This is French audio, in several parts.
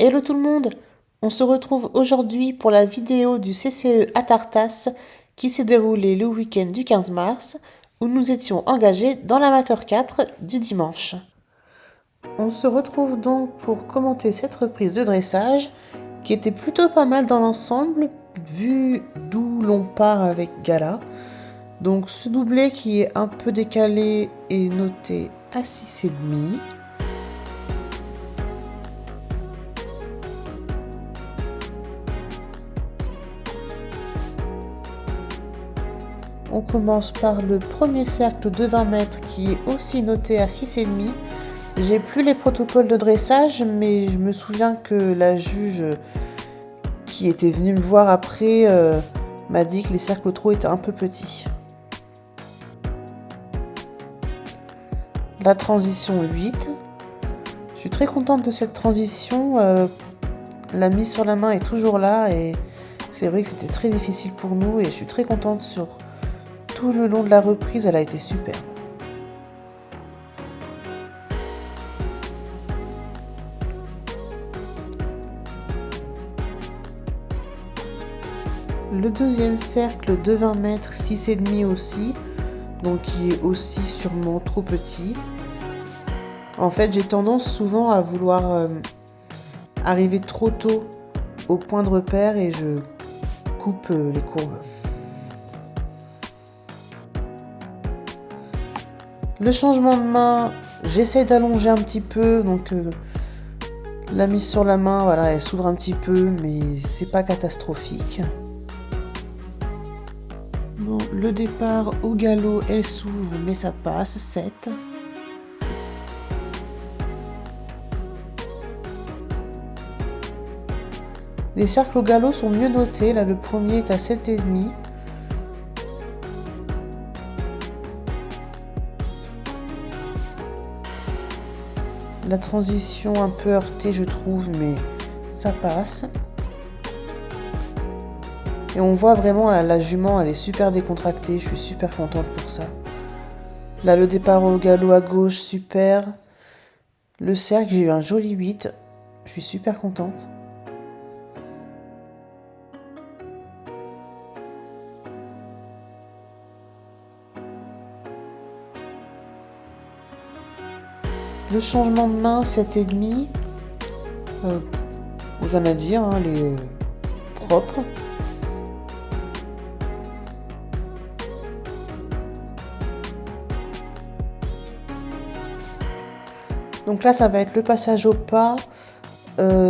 Hello tout le monde! On se retrouve aujourd'hui pour la vidéo du CCE à Tartas qui s'est déroulée le week-end du 15 mars où nous étions engagés dans l'amateur 4 du dimanche. On se retrouve donc pour commenter cette reprise de dressage qui était plutôt pas mal dans l'ensemble vu d'où l'on part avec Gala. Donc ce doublé qui est un peu décalé est noté à 6,5. On commence par le premier cercle de 20 mètres qui est aussi noté à 6,5. J'ai plus les protocoles de dressage, mais je me souviens que la juge qui était venue me voir après m'a dit que les cercles au trot étaient un peu petits. La transition 8. Je suis très contente de cette transition. La mise sur la main est toujours là et c'est vrai que c'était très difficile pour nous et je suis très contente sur tout le long de la reprise, elle a été superbe. Le deuxième cercle de 20 mètres, 6,5 aussi, donc qui est aussi sûrement trop petit. En fait, j'ai tendance souvent à vouloir arriver trop tôt au point de repère et je coupe les courbes. Le changement de main, j'essaie d'allonger un petit peu, donc la mise sur la main, voilà, elle s'ouvre un petit peu, mais c'est pas catastrophique. Bon, le départ au galop, elle s'ouvre, mais ça passe, 7. Les cercles au galop sont mieux notés, là le premier est à 7,5. La transition un peu heurtée je trouve, mais ça passe. Et on voit vraiment la jument, elle est super décontractée, je suis super contente pour ça. Là le départ au galop à gauche, super. Le cercle, j'ai eu un joli 8, je suis super contente. Le changement de main, 7,5. Rien à dire, hein, elle est propre. Donc là, ça va être le passage au pas.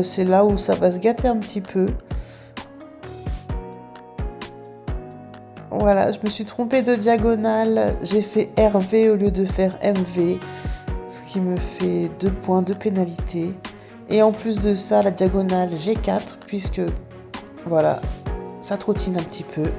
C'est là où ça va se gâter un petit peu. Voilà, je me suis trompée de diagonale. J'ai fait RV au lieu de faire MV. Ce qui me fait 2 points de pénalité. Et en plus de ça, la diagonale G4, puisque voilà, ça trottine un petit peu.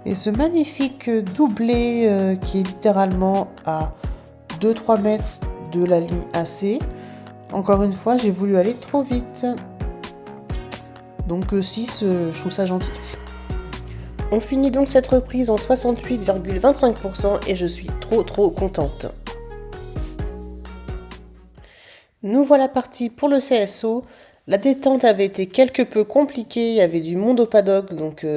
Et ce magnifique doublé qui est littéralement à 2-3 mètres de la ligne AC. Encore une fois, j'ai voulu aller trop vite. Donc 6, je trouve ça gentil. On finit donc cette reprise en 68,25% et je suis trop contente. Nous voilà partis pour le CSO. La détente avait été quelque peu compliquée, il y avait du monde au paddock, donc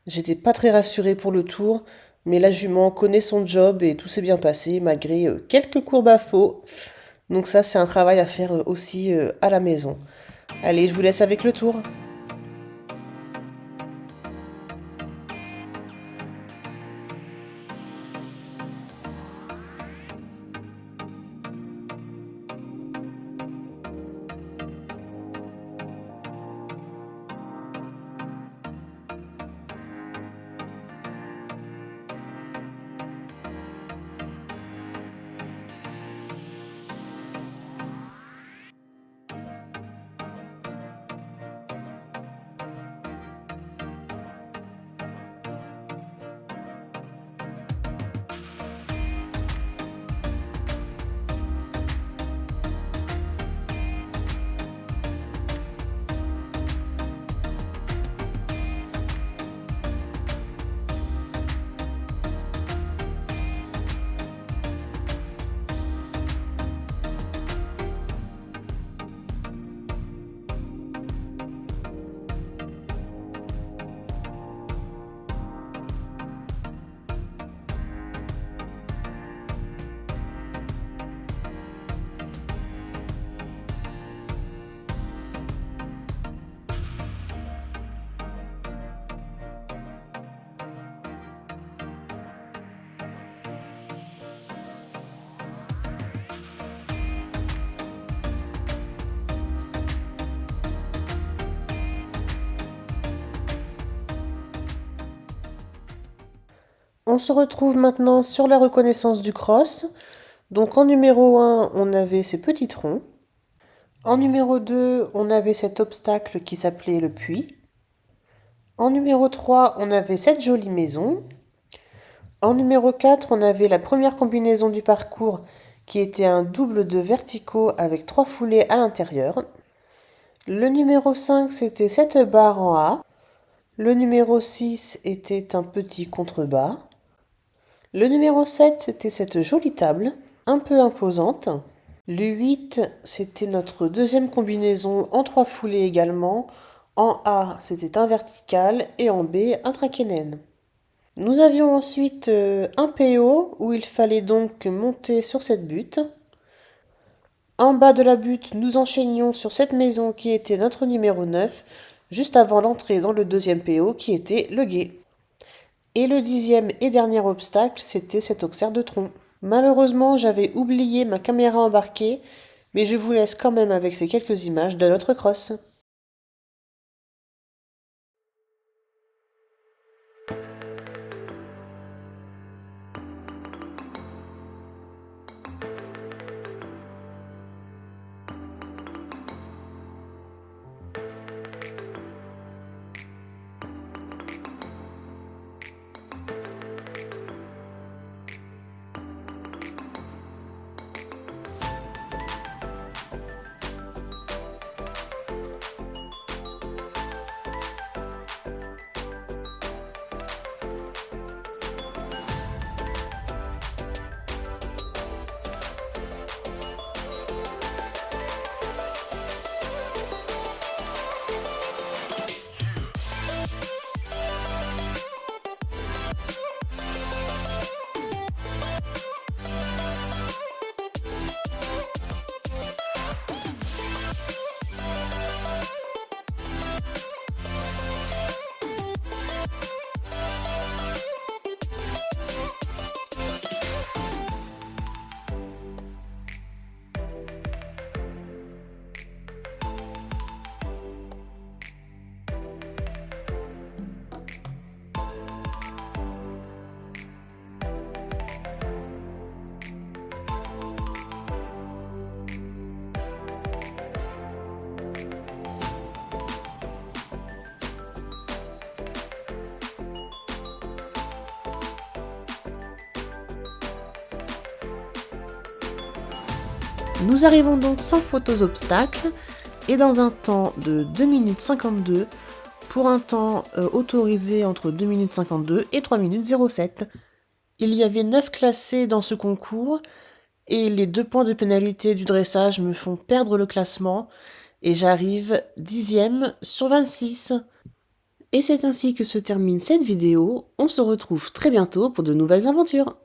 j'étais pas très rassurée pour le tour. Mais la jument connaît son job et tout s'est bien passé malgré quelques courbes à faux. Donc ça, c'est un travail à faire aussi à la maison. Allez, je vous laisse avec le tour. On se retrouve maintenant sur la reconnaissance du cross. Donc en numéro 1, on avait ces petits troncs. En numéro 2, on avait cet obstacle qui s'appelait le puits. En numéro 3, on avait cette jolie maison. En numéro 4, on avait la première combinaison du parcours qui était un double de verticaux avec 3 foulées à l'intérieur. Le numéro 5, c'était cette barre en A. Le numéro 6 était un petit contrebas. Le numéro 7, c'était cette jolie table, un peu imposante. Le 8, c'était notre deuxième combinaison en 3 foulées également. En A, c'était un vertical et en B, un trakehnen. Nous avions ensuite un PO où il fallait donc monter sur cette butte. En bas de la butte, nous enchaînions sur cette maison qui était notre numéro 9, juste avant l'entrée dans le deuxième PO qui était le gué. Et le 10e et dernier obstacle, c'était cet auxerre de tronc. Malheureusement, j'avais oublié ma caméra embarquée, mais je vous laisse quand même avec ces quelques images de notre cross. Nous arrivons donc sans faute aux obstacles et dans un temps de 2 minutes 52 pour un temps autorisé entre 2 minutes 52 et 3 minutes 07. Il y avait 9 classés dans ce concours et les 2 points de pénalité du dressage me font perdre le classement et j'arrive 10e sur 26. Et c'est ainsi que se termine cette vidéo. On se retrouve très bientôt pour de nouvelles aventures.